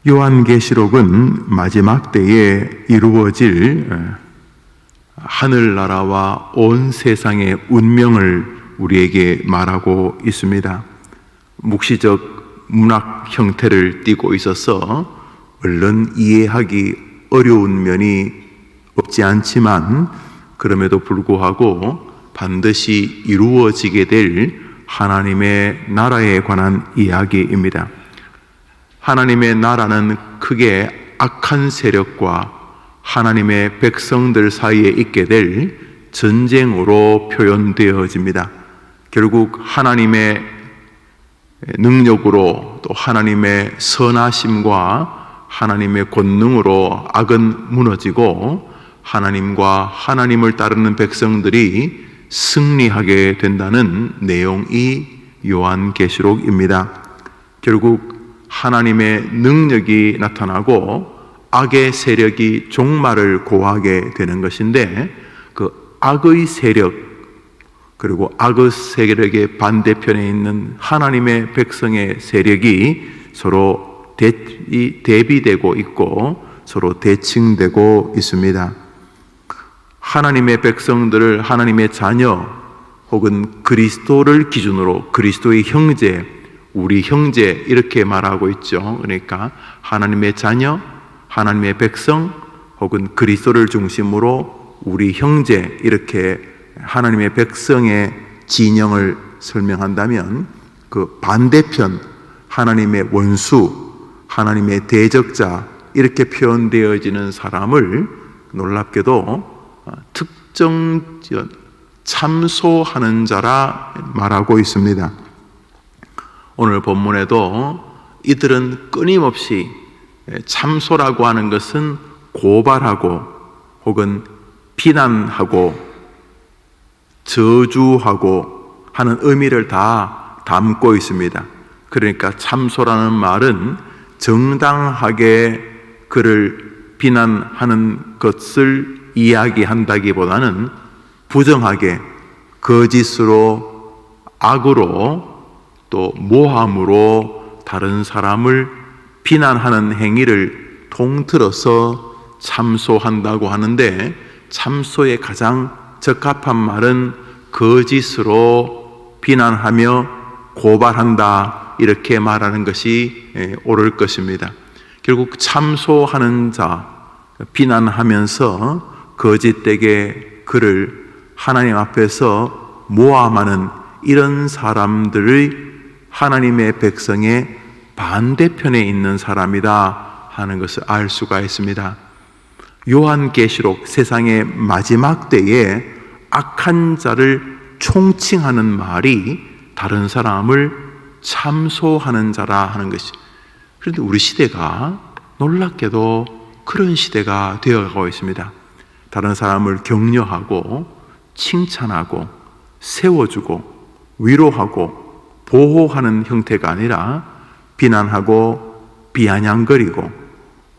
요한계시록은 마지막 때에 이루어질 하늘나라와 온 세상의 운명을 우리에게 말하고 있습니다. 묵시적 문학 형태를 띠고 있어서 얼른 이해하기 어려운 면이 없지 않지만 그럼에도 불구하고 반드시 이루어지게 될 하나님의 나라에 관한 이야기입니다. 하나님의 나라는 크게 악한 세력과 하나님의 백성들 사이에 있게 될 전쟁으로 표현되어집니다. 결국 하나님의 능력으로 또 하나님의 선하심과 하나님의 권능으로 악은 무너지고 하나님과 하나님을 따르는 백성들이 승리하게 된다는 내용이 요한계시록입니다. 결국 하나님의 능력이 나타나고 악의 세력이 종말을 고하게 되는 것인데, 그 악의 세력 그리고 악의 세력의 반대편에 있는 하나님의 백성의 세력이 서로 대비되고 있고 서로 대칭되고 있습니다. 하나님의 백성들을 하나님의 자녀 혹은 그리스도를 기준으로 그리스도의 형제, 우리 형제 이렇게 말하고 있죠. 그러니까 하나님의 자녀, 하나님의 백성 혹은 그리스도를 중심으로 우리 형제, 이렇게 하나님의 백성의 진영을 설명한다면, 그 반대편 하나님의 원수, 하나님의 대적자 이렇게 표현되어지는 사람을 놀랍게도 특정 참소하는 자라 말하고 있습니다. 오늘 본문에도 이들은 끊임없이 참소라고 하는 것은 고발하고 혹은 비난하고 저주하고 하는 의미를 다 담고 있습니다. 그러니까 참소라는 말은 정당하게 그를 비난하는 것을 이야기한다기보다는 부정하게 거짓으로 악으로 또 모함으로 다른 사람을 비난하는 행위를 통틀어서 참소한다고 하는데, 참소의 가장 적합한 말은 거짓으로 비난하며 고발한다, 이렇게 말하는 것이 옳을 것입니다. 결국 참소하는 자, 비난하면서 거짓되게 그를 하나님 앞에서 모함하는 이런 사람들의 하나님의 백성의 반대편에 있는 사람이다 하는 것을 알 수가 있습니다. 요한계시록 세상의 마지막 때에 악한 자를 총칭하는 말이 다른 사람을 참소하는 자라 하는 것이. 그런데 우리 시대가 놀랍게도 그런 시대가 되어가고 있습니다. 다른 사람을 격려하고 칭찬하고 세워주고 위로하고 보호하는 형태가 아니라 비난하고 비아냥거리고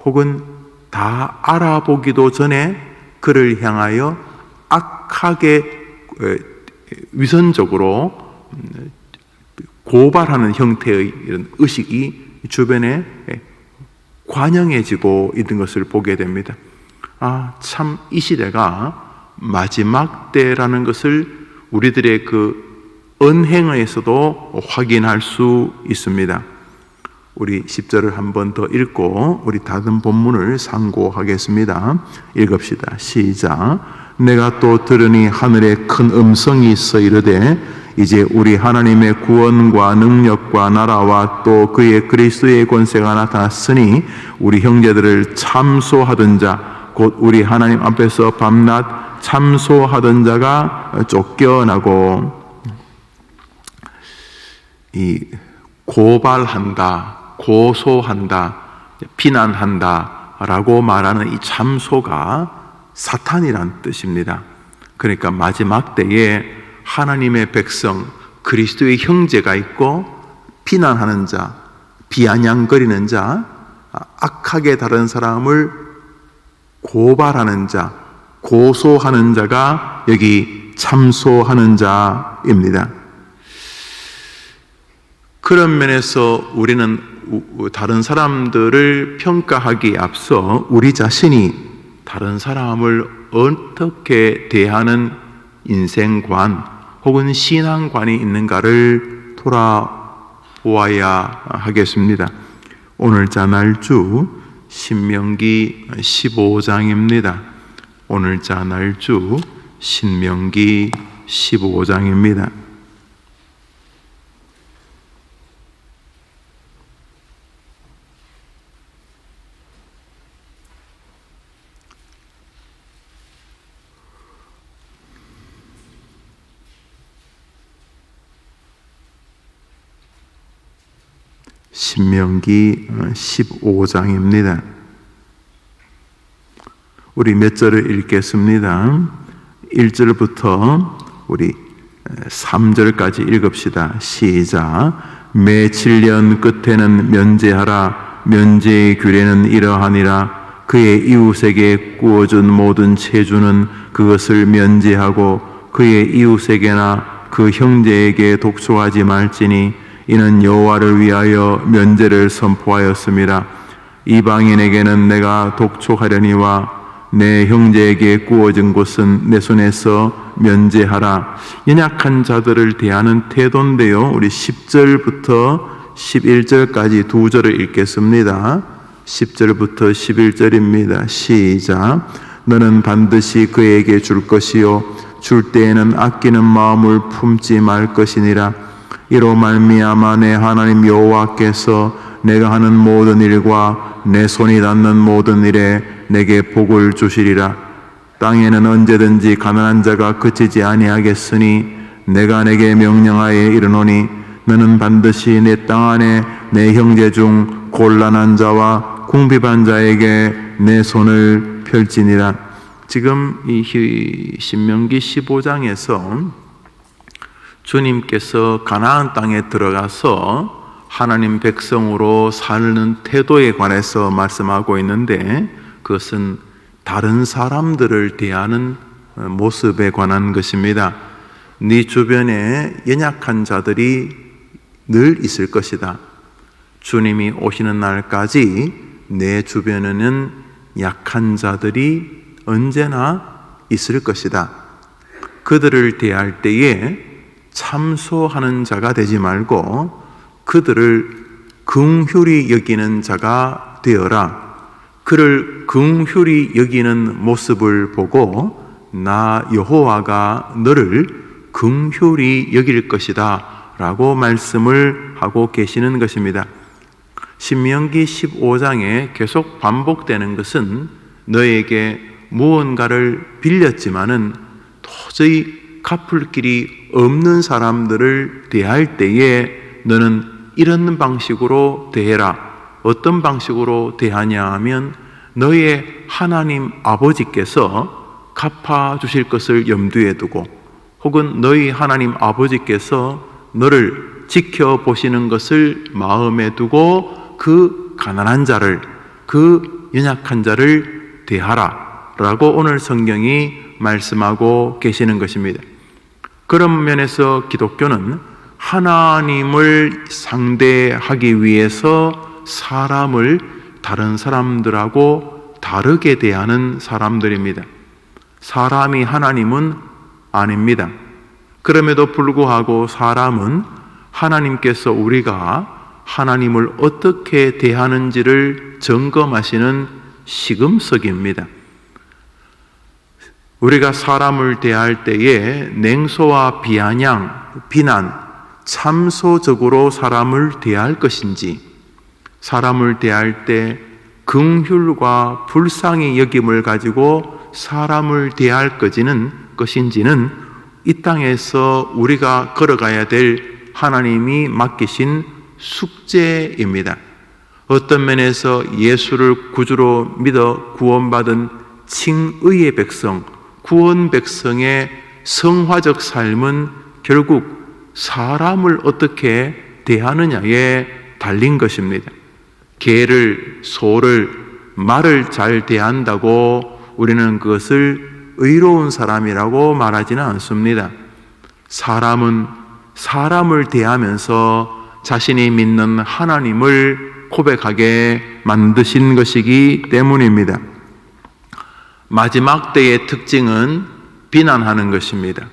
혹은 다 알아보기도 전에 그를 향하여 악하게 위선적으로 고발하는 형태의 이런 의식이 주변에 관영해지고 있는 것을 보게 됩니다. 참 이 시대가 마지막 때라는 것을 우리들의 그 언행에서도 확인할 수 있습니다. 우리 10절을 한 번 더 읽고 우리 다른 본문을 상고하겠습니다. 읽읍시다. 시작. 내가 또 들으니 하늘에 큰 음성이 있어 이르되 이제 우리 하나님의 구원과 능력과 나라와 또 그의 그리스도의 권세가 나타났으니 우리 형제들을 참소하던 자 곧 우리 하나님 앞에서 밤낮 참소하던 자가 쫓겨나고, 이 고발한다, 고소한다, 비난한다 라고 말하는 이 참소가 사탄이란 뜻입니다. 그러니까 마지막 때에 하나님의 백성 그리스도의 형제가 있고 비난하는 자, 비아냥거리는 자, 악하게 다른 사람을 고발하는 자, 고소하는 자가 여기 참소하는 자입니다. 그런 면에서 우리는 다른 사람들을 평가하기에 앞서 우리 자신이 다른 사람을 어떻게 대하는 인생관 혹은 신앙관이 있는가를 돌아보아야 하겠습니다. 오늘자 날주 신명기 15장입니다. 오늘자 날주 신명기 15장입니다. 신명기 15장입니다. 우리 몇 절을 읽겠습니다. 1절부터 우리 3절까지 읽읍시다. 시작. 매 7년 끝에는 면제하라. 면제의 규례는 이러하니라. 그의 이웃에게 구워준 모든 채주는 그것을 면제하고 그의 이웃에게나 그 형제에게 독촉하지 말지니 이는 여호와를 위하여 면제를 선포하였음이라. 이방인에게는 내가 독촉하려니와 내 형제에게 구워진 곳은 내 손에서 면제하라. 연약한 자들을 대하는 태도인데요. 우리 10절부터 11절까지 두 절을 읽겠습니다. 10절부터 11절입니다. 시작. 너는 반드시 그에게 줄 것이요 줄 때에는 아끼는 마음을 품지 말 것이니라. 이로 말미암아 내 하나님 여호와께서 내가 하는 모든 일과 내 손이 닿는 모든 일에 내게 복을 주시리라. 땅에는 언제든지 가난한 자가 그치지 아니하겠으니 내가 내게 명령하여 이르노니 너는 반드시 내 땅 안에 내 형제 중 곤란한 자와 궁핍한 자에게 내 손을 펼지니라. 지금 이 신명기 15장에서 주님께서 가나안 땅에 들어가서 하나님 백성으로 사는 태도에 관해서 말씀하고 있는데 그것은 다른 사람들을 대하는 모습에 관한 것입니다. 네 주변에 연약한 자들이 늘 있을 것이다. 주님이 오시는 날까지 내 주변에는 약한 자들이 언제나 있을 것이다. 그들을 대할 때에 참소하는 자가 되지 말고 그들을 긍휼히 여기는 자가 되어라. 그를 긍휼히 여기는 모습을 보고 나 여호와가 너를 긍휼히 여길 것이다 라고 말씀을 하고 계시는 것입니다. 신명기 15장에 계속 반복되는 것은 너에게 무언가를 빌렸지만은 도저히 갚을 길이 없는 사람들을 대할 때에 너는 이런 방식으로 대해라. 어떤 방식으로 대하냐 하면 너의 하나님 아버지께서 갚아주실 것을 염두에 두고 혹은 너희 하나님 아버지께서 너를 지켜보시는 것을 마음에 두고 그 가난한 자를, 그 연약한 자를 대하라 라고 오늘 성경이 말씀하고 계시는 것입니다. 그런 면에서 기독교는 하나님을 상대하기 위해서 사람을 다른 사람들하고 다르게 대하는 사람들입니다. 사람이 하나님은 아닙니다. 그럼에도 불구하고 사람은 하나님께서 우리가 하나님을 어떻게 대하는지를 점검하시는 시금석입니다. 우리가 사람을 대할 때에 냉소와 비아냥, 비난, 참소적으로 사람을 대할 것인지, 사람을 대할 때 긍휼과 불쌍히 여김을 가지고 사람을 대할 것인지는 이 땅에서 우리가 걸어가야 될 하나님이 맡기신 숙제입니다. 어떤 면에서 예수를 구주로 믿어 구원받은 칭의의 백성, 구원 백성의 성화적 삶은 결국 사람을 어떻게 대하느냐에 달린 것입니다. 개를, 소를, 말을 잘 대한다고 우리는 그것을 의로운 사람이라고 말하지는 않습니다. 사람은 사람을 대하면서 자신이 믿는 하나님을 고백하게 만드신 것이기 때문입니다. 마지막 때의 특징은 비난하는 것입니다.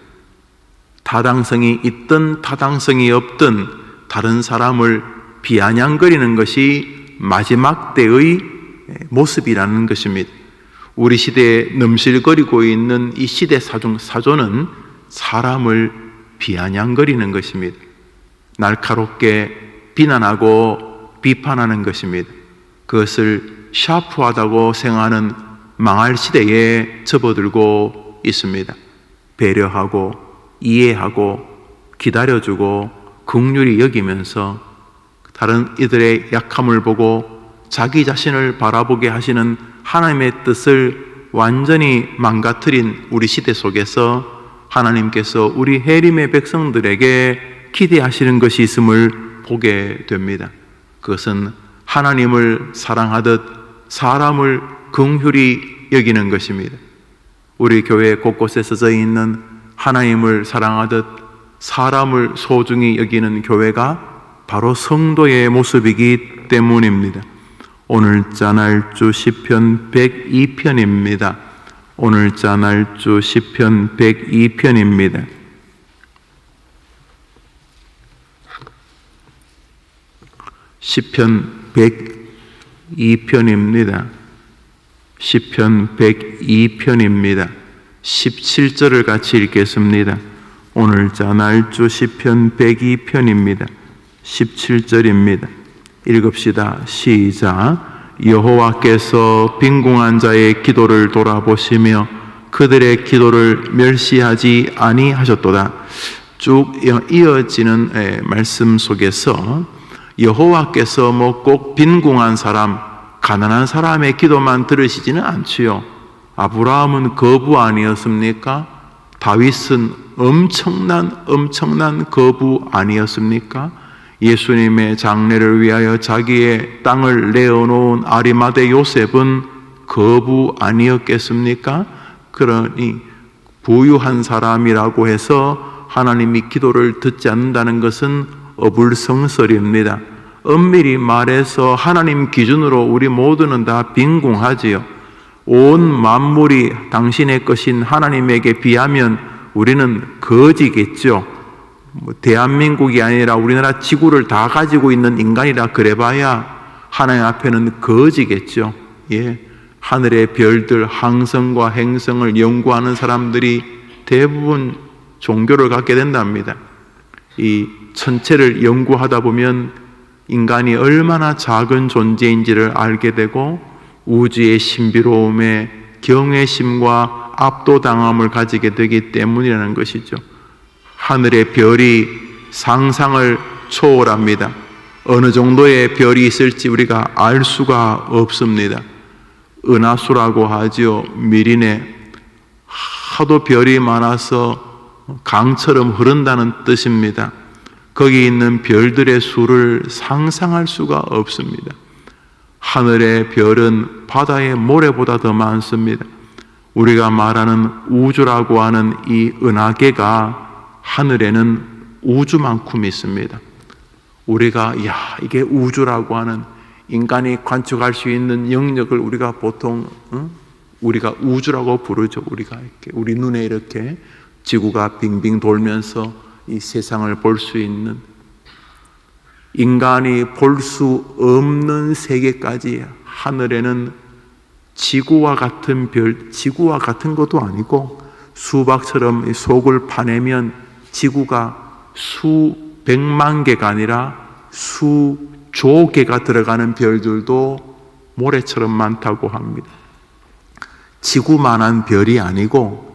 타당성이 있든 타당성이 없든 다른 사람을 비아냥거리는 것이 마지막 때의 모습이라는 것입니다. 우리 시대에 넘실거리고 있는 이 시대 사조는 사람을 비아냥거리는 것입니다. 날카롭게 비난하고 비판하는 것입니다. 그것을 샤프하다고 생각하는 망할 시대에 접어들고 있습니다. 배려하고 이해하고 기다려주고 긍휼히 여기면서 다른 이들의 약함을 보고 자기 자신을 바라보게 하시는 하나님의 뜻을 완전히 망가뜨린 우리 시대 속에서 하나님께서 우리 해림의 백성들에게 기대하시는 것이 있음을 보게 됩니다. 그것은 하나님을 사랑하듯 사람을 긍휼히 여기는 것입니다. 우리 교회 곳곳에 써져 있는 하나님을 사랑하듯 사람을 소중히 여기는 교회가 바로 성도의 모습이기 때문입니다. 오늘자 날주 시편 102편입니다. 오늘자 날주 시편 102편입니다. 시편 102편입니다. 시편 102편입니다. 17절을 같이 읽겠습니다. 오늘자 날주 시편 102편입니다. 17절입니다. 읽읍시다. 시작. 여호와께서 빈궁한 자의 기도를 돌아보시며 그들의 기도를 멸시하지 아니하셨도다. 쭉 이어지는 말씀 속에서 여호와께서 꼭 빈궁한 사람, 가난한 사람의 기도만 들으시지는 않지요. 아브라함은 거부 아니었습니까? 다윗은 엄청난 거부 아니었습니까? 예수님의 장례를 위하여 자기의 땅을 내어놓은 아리마대 요셉은 거부 아니었겠습니까? 그러니 부유한 사람이라고 해서 하나님이 기도를 듣지 않는다는 것은 어불성설입니다. 엄밀히 말해서 하나님 기준으로 우리 모두는 다 빈궁하지요. 온 만물이 당신의 것인 하나님에게 비하면 우리는 거지겠죠. 대한민국이 아니라 우리나라 지구를 다 가지고 있는 인간이라 그래봐야 하나님 앞에는 거지겠죠. 하늘의 별들, 항성과 행성을 연구하는 사람들이 대부분 종교를 갖게 된답니다. 이 천체를 연구하다 보면 인간이 얼마나 작은 존재인지를 알게 되고 우주의 신비로움에 경외심과 압도당함을 가지게 되기 때문이라는 것이죠. 하늘의 별이 상상을 초월합니다. 어느 정도의 별이 있을지 우리가 알 수가 없습니다. 은하수라고 하죠. 미린에 하도 별이 많아서 강처럼 흐른다는 뜻입니다. 거기 있는 별들의 수를 상상할 수가 없습니다. 하늘의 별은 바다의 모래보다 더 많습니다. 우리가 말하는 우주라고 하는 이 은하계가 하늘에는 우주만큼 있습니다. 우리가 이게 우주라고 하는 인간이 관측할 수 있는 영역을 우리가 보통 우리가 우주라고 부르죠. 우리 눈에 이렇게 지구가 빙빙 돌면서 이 세상을 볼 수 있는, 인간이 볼 수 없는 세계까지 하늘에는 지구와 같은 별, 지구와 같은 것도 아니고 수박처럼 속을 파내면 지구가 수백만 개가 아니라 수조 개가 들어가는 별들도 모래처럼 많다고 합니다. 지구만한 별이 아니고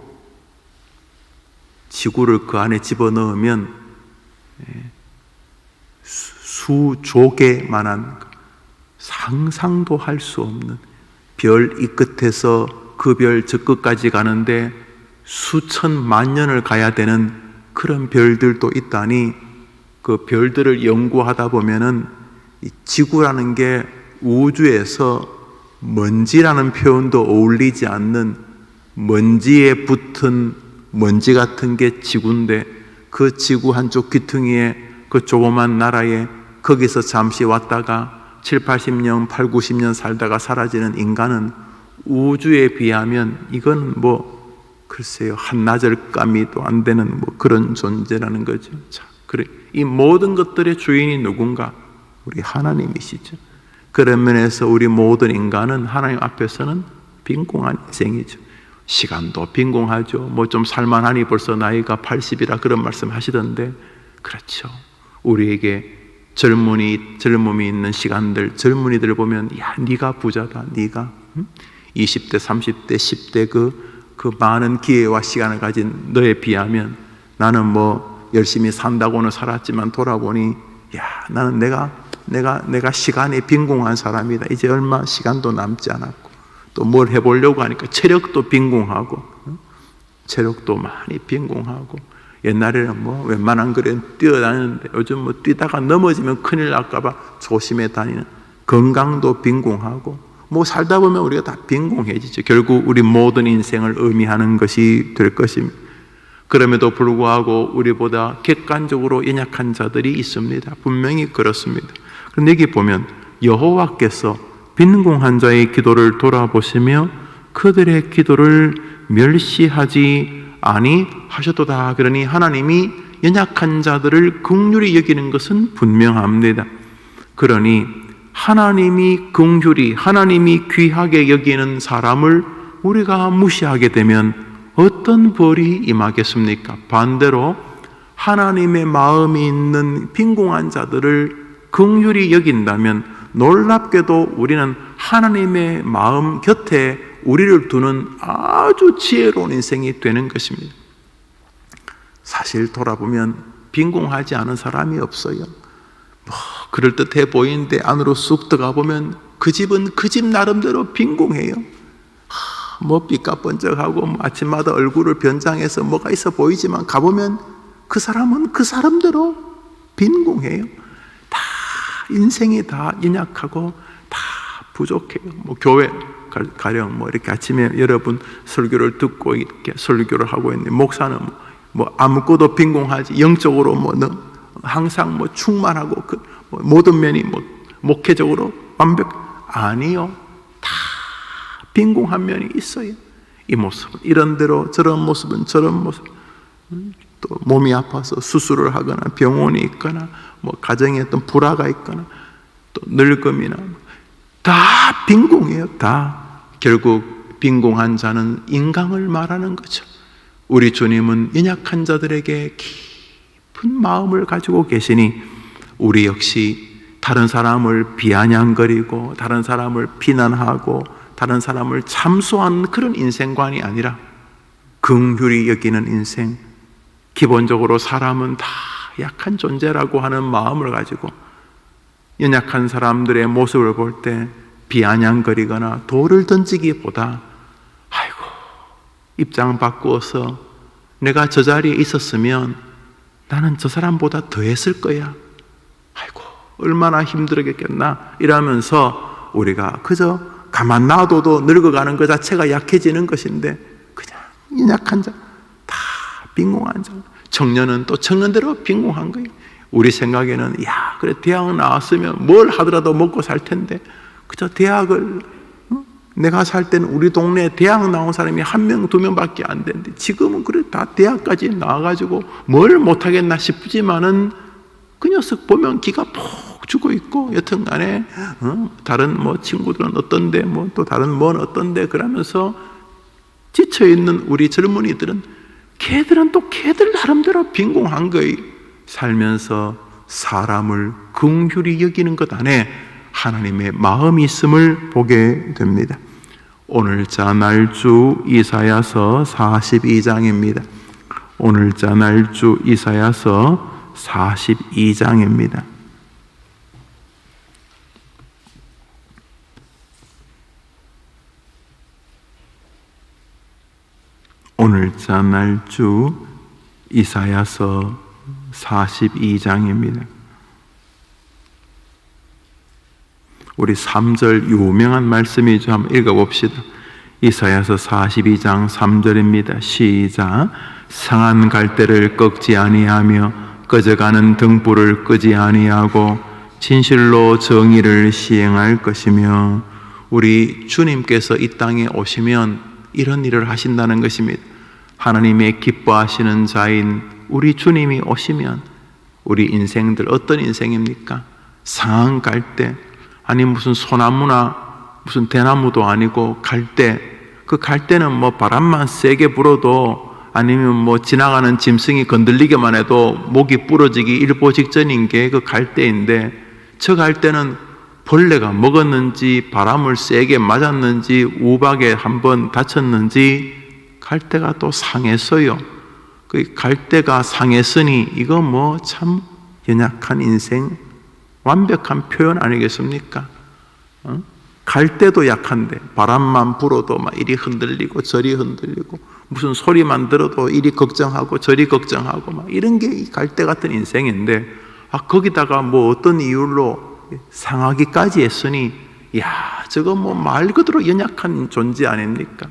지구를 그 안에 집어넣으면 수조 개만한, 상상도 할 수 없는 별 이 끝에서 그 별 저 끝까지 가는데 수천만 년을 가야 되는 그런 별들도 있다니, 그 별들을 연구하다 보면은 이 지구라는 게 우주에서 먼지라는 표현도 어울리지 않는 먼지에 붙은 먼지 같은 게 지구인데, 그 지구 한쪽 귀퉁이에 그 조그만 나라에 거기서 잠시 왔다가 7, 80년, 8, 90년 살다가 사라지는 인간은 우주에 비하면 이건 글쎄요, 한나절감이도 안 되는 그런 존재라는 거죠. 자, 그래, 이 모든 것들의 주인이 누군가? 우리 하나님이시죠. 그런 면에서 우리 모든 인간은 하나님 앞에서는 빈공한 인생이죠. 시간도 빈공하죠. 좀 살만하니 벌써 나이가 80이라 그런 말씀 하시던데, 그렇죠. 우리에게 젊음이 있는 시간들, 젊은이들 보면, 야, 네가 부자다, 네가 20대, 30대, 10대 그 많은 기회와 시간을 가진 너에 비하면 나는 열심히 산다고는 살았지만 돌아보니, 야, 나는 내가 시간이 빈공한 사람이다. 이제 얼마 시간도 남지 않았고, 또 뭘 해보려고 하니까 체력도 빈공하고, 체력도 많이 빈공하고, 옛날에는 웬만한 거리는 뛰어다니는데 요즘 뛰다가 넘어지면 큰일 날까봐 조심해 다니는, 건강도 빈공하고, 살다 보면 우리가 다 빈공해지죠. 결국 우리 모든 인생을 의미하는 것이 될 것입니다. 그럼에도 불구하고 우리보다 객관적으로 연약한 자들이 있습니다. 분명히 그렇습니다. 그런데 여기 보면 여호와께서 빈공한 자의 기도를 돌아보시며 그들의 기도를 멸시하지 아니하셨도다. 그러니 하나님이 연약한 자들을 긍휼히 여기는 것은 분명합니다. 그러니 하나님이 긍휼히, 하나님이 귀하게 여기는 사람을 우리가 무시하게 되면 어떤 벌이 임하겠습니까? 반대로 하나님의 마음이 있는 빈공한 자들을 긍휼히 여긴다면 놀랍게도 우리는 하나님의 마음 곁에 우리를 두는 아주 지혜로운 인생이 되는 것입니다. 사실 돌아보면 빈공하지 않은 사람이 없어요. 그럴듯해 보이는데 안으로 쑥 들어가 보면 그 집은 그 집 나름대로 빈공해요. 삐까번쩍하고 아침마다 얼굴을 변장해서 뭐가 있어 보이지만 가보면 그 사람은 그 사람대로 빈공해요. 다 인생이 다 연약하고 다 부족해요. 교회 가령 이렇게 아침에 여러분 설교를 듣고 이렇게 설교를 하고 있는데 목사는 아무것도 빈공하지, 영적으로 항상 충만하고 모든 면이 목회적으로 아니요. 다 빈공한 면이 있어요. 이 모습은 이런 대로, 저런 모습은 저런 모습, 또 몸이 아파서 수술을 하거나 병원에 있거나 가정에 어떤 불화가 있거나 또 늙음이나 다 빈공이에요. 다. 결국 빈공한 자는 인강을 말하는 거죠. 우리 주님은 연약한 자들에게 깊은 마음을 가지고 계시니 우리 역시 다른 사람을 비아냥거리고 다른 사람을 비난하고 다른 사람을 참소하는 그런 인생관이 아니라 긍휼히 여기는 인생, 기본적으로 사람은 다 약한 존재라고 하는 마음을 가지고 연약한 사람들의 모습을 볼 때 비아냥거리거나 돌을 던지기보다 아이고 입장 바꾸어서 내가 저 자리에 있었으면 나는 저 사람보다 더 했을 거야, 아이고 얼마나 힘들었겠나 이러면서 우리가 그저 가만 놔둬도 늙어가는 것 자체가 약해지는 것인데 그냥 연약한 자, 다 빈공한 자, 청년은 또 청년대로 빈공한 거예요. 우리 생각에는 그래 대학 나왔으면 뭘 하더라도 먹고 살 텐데 그저 대학을 내가 살 때는 우리 동네에 대학 나온 사람이 1명, 2명밖에 안 되는데 지금은 그래 다 대학까지 나와가지고 뭘 못하겠나 싶지만은 그 녀석 보면 기가 푹 죽어 있고 여튼간에 다른 친구들은 어떤데 또 다른 어떤데 그러면서 지쳐있는 우리 젊은이들은 걔들은 또 걔들 나름대로 빈공한 거예요. 살면서 사람을 긍휼히 여기는 것 안에 하나님의 마음이 있음을 보게 됩니다. 오늘자 날주 이사야서 42장입니다. 오늘자 날주 이사야서 42장입니다. 오늘자 날주 이사야서 42장입니다. 우리 3절 유명한 말씀이죠. 한번 읽어봅시다. 이사야서 42장 3절입니다. 시작. 상한 갈대를 꺾지 아니하며 꺼져가는 등불을 끄지 아니하고 진실로 정의를 시행할 것이며, 우리 주님께서 이 땅에 오시면 이런 일을 하신다는 것입니다. 하나님의 기뻐하시는 자인 우리 주님이 오시면 우리 인생들 어떤 인생입니까? 상한 갈대, 아니 무슨 소나무나 무슨 대나무도 아니고 갈대. 그 갈대는 뭐 바람만 세게 불어도, 아니면 뭐 지나가는 짐승이 건들리기만 해도 목이 부러지기 일보 직전인 게 그 갈대인데, 저 갈대는 벌레가 먹었는지 바람을 세게 맞았는지 우박에 한번 다쳤는지 갈대가 또 상했어요. 그 갈대가 상했으니 이거 뭐 참 연약한 인생, 완벽한 표현 아니겠습니까? 갈대도 약한데 바람만 불어도 막 이리 흔들리고 저리 흔들리고, 무슨 소리만 들어도 이리 걱정하고 저리 걱정하고, 막 이런 게 이 갈대 같은 인생인데, 거기다가 뭐 어떤 이유로 상하기까지 했으니, 야, 저거 뭐 말 그대로 연약한 존재 아닙니까?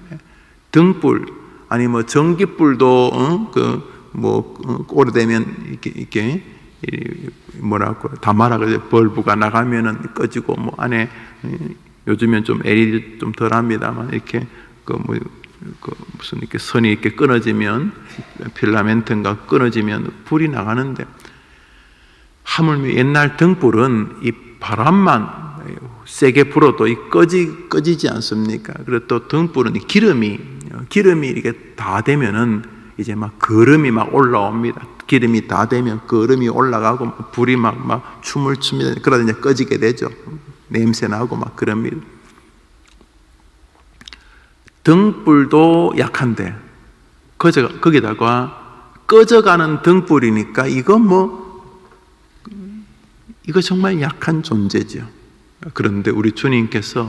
등불, 아니 뭐 전기불도 오래되면 이렇게 뭐라고 다마라 그래, 벌브가 나가면은 꺼지고, 뭐 안에 요즘엔 좀 LED 좀 덜합니다만 이렇게 무슨 이렇게 선이 이렇게 끊어지면, 필라멘트인가 끊어지면 불이 나가는데, 하물며 옛날 등불은 이 바람만 세게 불어도 꺼지지 않습니까? 그리고 또 등불은 이 기름이 이렇게 다 되면은 이제 막 거름이 막 올라옵니다. 기름이 다 되면 거름이 올라가고 불이 막 춤을 춥니다. 그러다 이제 꺼지게 되죠. 냄새 나고 막 그럽니다. 등불도 약한데 거기다가 꺼져가는 등불이니까 이거 정말 약한 존재죠. 그런데 우리 주님께서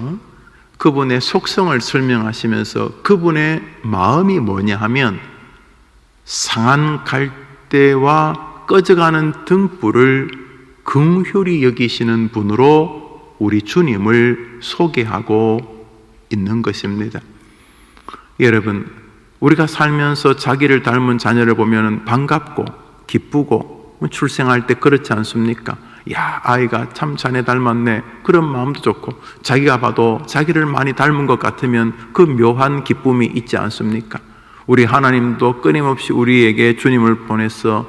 그분의 속성을 설명하시면서 그분의 마음이 뭐냐 하면, 상한 갈대와 꺼져가는 등불을 긍휼히 여기시는 분으로 우리 주님을 소개하고 있는 것입니다. 여러분, 우리가 살면서 자기를 닮은 자녀를 보면 반갑고 기쁘고, 출생할 때 그렇지 않습니까? 야, 아이가 참 자네 닮았네, 그런 마음도 좋고, 자기가 봐도 자기를 많이 닮은 것 같으면 그 묘한 기쁨이 있지 않습니까? 우리 하나님도 끊임없이 우리에게 주님을 보내서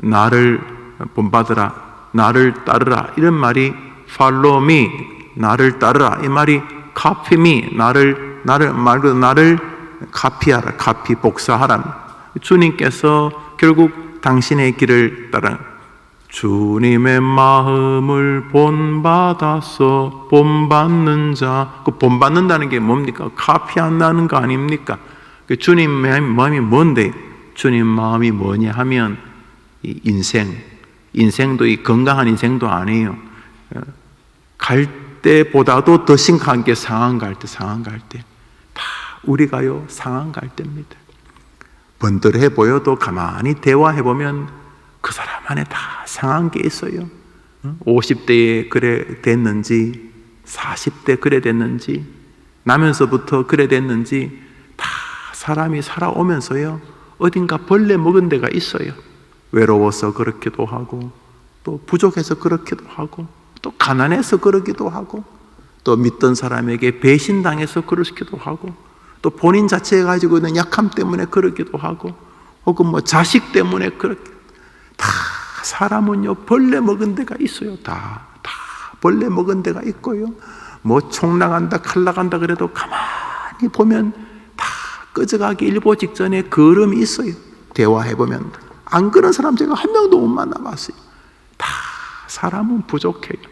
나를 본받으라, 나를 따르라, 이런 말이 follow me, 나를 따르라, 이 말이 copy me, 나를 카피하라, 카피 복사하라. 주님께서 결국 당신의 길을 따라 주님의 마음을 본받아서 본받는 자, 그 본받는다는 게 뭡니까? 카피한다는 거 아닙니까? 주님의 마음이 뭔데? 주님 마음이 뭐냐 하면 이 인생도 이 건강한 인생도 아니에요. 갈대보다도 더 심각한 게 상한 갈대. 다 우리가요 상한 갈대입니다. 번들해 보여도 가만히 대화해 보면 그 사람 안에 다 상한 게 있어요. 50대에 그래 됐는지, 40대 그래 됐는지, 나면서부터 그래 됐는지, 다 사람이 살아오면서요 어딘가 벌레 먹은 데가 있어요. 외로워서 그렇기도 하고, 또 부족해서 그렇기도 하고, 또 가난해서 그러기도 하고, 또 믿던 사람에게 배신당해서 그러기도 하고, 또 본인 자체에 가지고 있는 약함 때문에 그러기도 하고, 혹은 뭐 자식 때문에 다 사람은요 벌레 먹은 데가 있어요. 다 벌레 먹은 데가 있고요, 뭐 총 나간다 칼 나간다 그래도 가만히 보면 다 꺼져가기 일보 직전에 걸음이 있어요. 대화해보면 안 그런 사람 제가 한 명도 못 만나봤어요. 다 사람은 부족해요.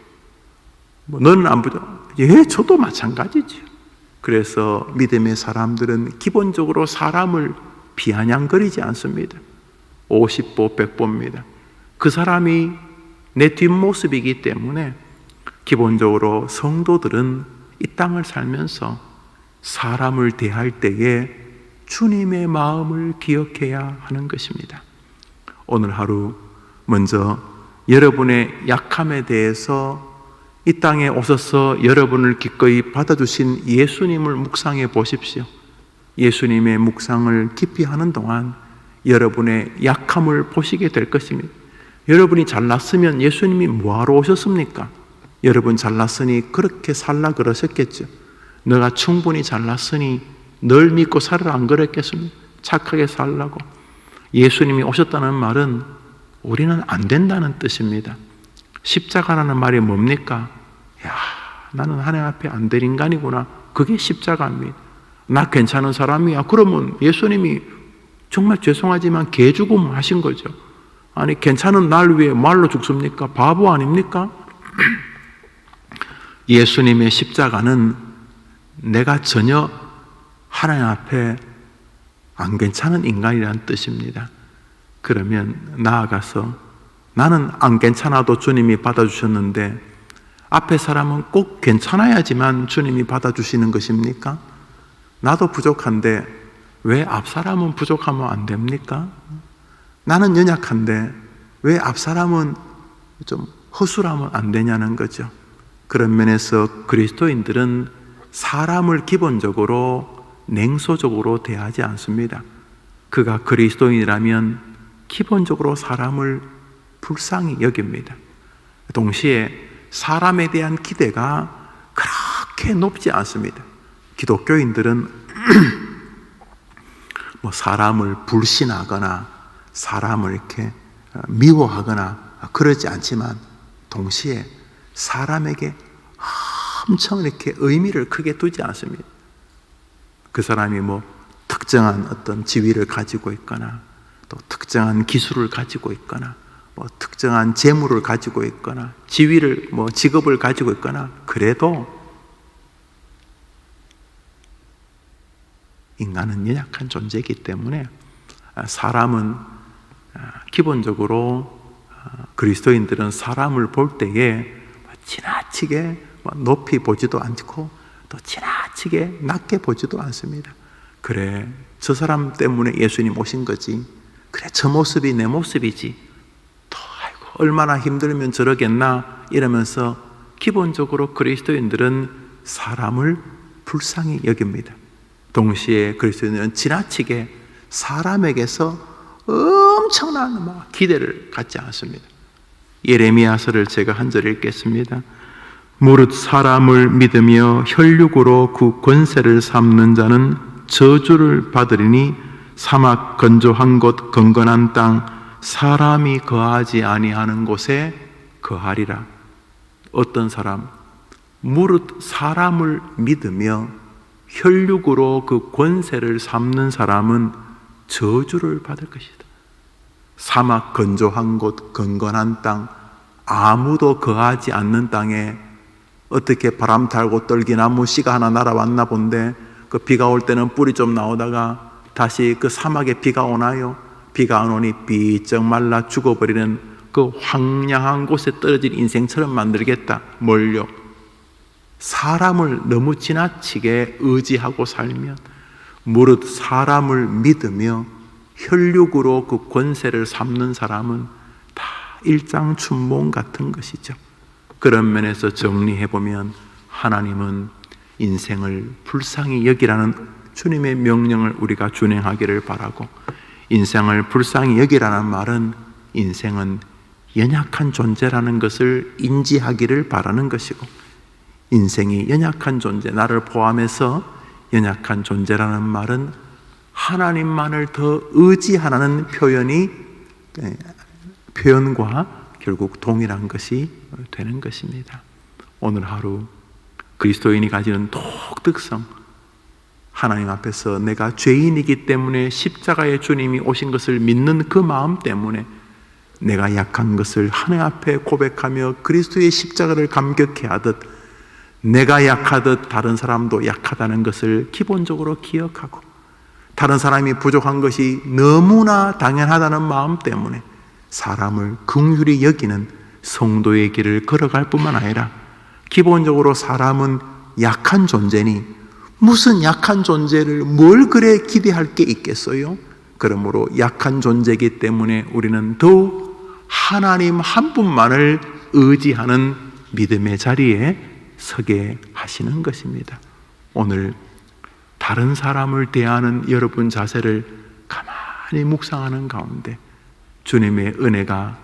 뭐 너는 안 부족? 예, 저도 마찬가지죠. 그래서 믿음의 사람들은 기본적으로 사람을 비아냥거리지 않습니다. 50보 100보입니다. 그 사람이 내 뒷모습이기 때문에 기본적으로 성도들은 이 땅을 살면서 사람을 대할 때에 주님의 마음을 기억해야 하는 것입니다. 오늘 하루 먼저 여러분의 약함에 대해서 이 땅에 오셔서 여러분을 기꺼이 받아주신 예수님을 묵상해 보십시오. 예수님의 묵상을 깊이 하는 동안 여러분의 약함을 보시게 될 것입니다. 여러분이 잘났으면 예수님이 뭐하러 오셨습니까? 여러분 잘났으니 그렇게 살라 그러셨겠죠. 너가 충분히 잘났으니 널 믿고 살으라 안 그랬겠습니까? 착하게 살라고. 예수님이 오셨다는 말은 우리는 안 된다는 뜻입니다. 십자가라는 말이 뭡니까? 야, 나는 하나님 앞에 안 될 인간이구나. 그게 십자가입니다. 나 괜찮은 사람이야. 그러면 예수님이 정말 죄송하지만 개죽음 하신 거죠. 아니, 괜찮은 날 위해 말로 죽습니까? 바보 아닙니까? 예수님의 십자가는 내가 전혀 하나님 앞에 안 괜찮은 인간이라는 뜻입니다. 그러면 나아가서 나는 안 괜찮아도 주님이 받아주셨는데 앞에 사람은 꼭 괜찮아야지만 주님이 받아주시는 것입니까? 나도 부족한데 왜 앞 사람은 부족하면 안 됩니까? 나는 연약한데 왜 앞 사람은 좀 허술하면 안 되냐는 거죠. 그런 면에서 그리스도인들은 사람을 기본적으로 냉소적으로 대하지 않습니다. 그가 그리스도인이라면 기본적으로 사람을 불쌍히 여깁니다. 동시에 사람에 대한 기대가 그렇게 높지 않습니다. 기독교인들은 뭐 사람을 불신하거나 사람을 이렇게 미워하거나 그러지 않지만 동시에 사람에게 엄청 이렇게 의미를 크게 두지 않습니다. 그 사람이 뭐 특정한 어떤 지위를 가지고 있거나 또 특정한 기술을 가지고 있거나 뭐 특정한 재물을 가지고 있거나 지위를 뭐 직업을 가지고 있거나 그래도 인간은 연약한 존재이기 때문에 사람은 기본적으로 그리스도인들은 사람을 볼 때에 지나치게 높이 보지도 않고 또 지나치게 낮게 보지도 않습니다. 그래, 저 사람 때문에 예수님 오신 거지. 그래, 저 모습이 내 모습이지. 또 아이고 얼마나 힘들면 저러겠나 이러면서 기본적으로 그리스도인들은 사람을 불쌍히 여깁니다. 동시에 그리스도인은 지나치게 사람에게서 엄청난 기대를 갖지 않습니다. 예레미야서를 제가 한 절 읽겠습니다. 무릇 사람을 믿으며 혈육으로 그 권세를 삼는 자는 저주를 받으리니 사막 건조한 곳 건건한 땅 사람이 거하지 아니하는 곳에 거하리라. 어떤 사람? 무릇 사람을 믿으며 혈육으로 그 권세를 삼는 사람은 저주를 받을 것이다. 사막 건조한 곳 건건한 땅 아무도 거하지 않는 땅에 어떻게 바람 타고 떨기나무 씨가 하나 날아왔나 본데 그 비가 올 때는 뿌리 좀 나오다가 다시 그 사막에 비가 오나요? 비가 안 오니 비쩍 말라 죽어버리는 그 황량한 곳에 떨어진 인생처럼 만들겠다. 뭘요? 사람을 너무 지나치게 의지하고 살면 무릇 사람을 믿으며 혈육으로 그 권세를 삼는 사람은 다 일장춘몽 같은 것이죠. 그런 면에서 정리해보면 하나님은 인생을 불쌍히 여기라는 주님의 명령을 우리가 준행하기를 바라고, 인생을 불쌍히 여기라는 말은 인생은 연약한 존재라는 것을 인지하기를 바라는 것이고, 인생이 연약한 존재, 나를 포함해서 연약한 존재라는 말은 하나님만을 더 의지하라는 표현과 결국 동일한 것이 되는 것입니다. 오늘 하루 그리스도인이 가지는 독특성, 하나님 앞에서 내가 죄인이기 때문에 십자가의 주님이 오신 것을 믿는 그 마음 때문에 내가 약한 것을 하나님 앞에 고백하며 그리스도의 십자가를 감격해 하듯 내가 약하듯 다른 사람도 약하다는 것을 기본적으로 기억하고, 다른 사람이 부족한 것이 너무나 당연하다는 마음 때문에 사람을 긍휼히 여기는 성도의 길을 걸어갈 뿐만 아니라, 기본적으로 사람은 약한 존재니 무슨 약한 존재를 뭘 그래 기대할 게 있겠어요? 그러므로 약한 존재이기 때문에 우리는 더욱 하나님 한 분만을 의지하는 믿음의 자리에 서게 하시는 것입니다. 오늘 다른 사람을 대하는 여러분 자세를 가만히 묵상하는 가운데 주님의 은혜가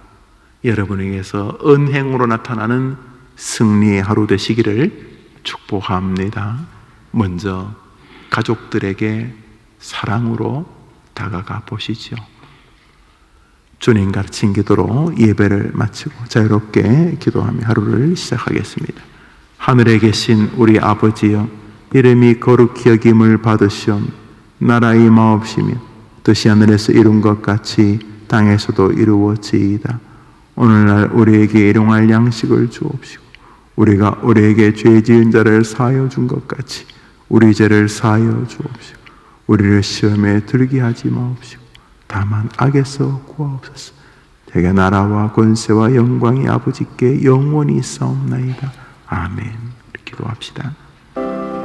여러분에게서 은행으로 나타나는 승리의 하루 되시기를 축복합니다. 먼저 가족들에게 사랑으로 다가가 보시죠. 주님 가르친 기도로 예배를 마치고 자유롭게 기도하며 하루를 시작하겠습니다. 하늘에 계신 우리 아버지여, 이름이 거룩히 여김을 받으시오. 나라의 임하옵시며 뜻이 하늘에서 이룬 것 같이 땅에서도 이루어지이다. 오늘날 우리에게 일용할 양식을 주옵시고 우리가 우리에게 죄 지은 자를 사하여 준 것 같이 우리 죄를 사하여 주옵시고 우리를 시험에 들게 하지 마옵시고 다만 악에서 구하옵소서. 대개 나라와 권세와 영광이 아버지께 영원히 있사옵나이다. 아멘. 기도합시다.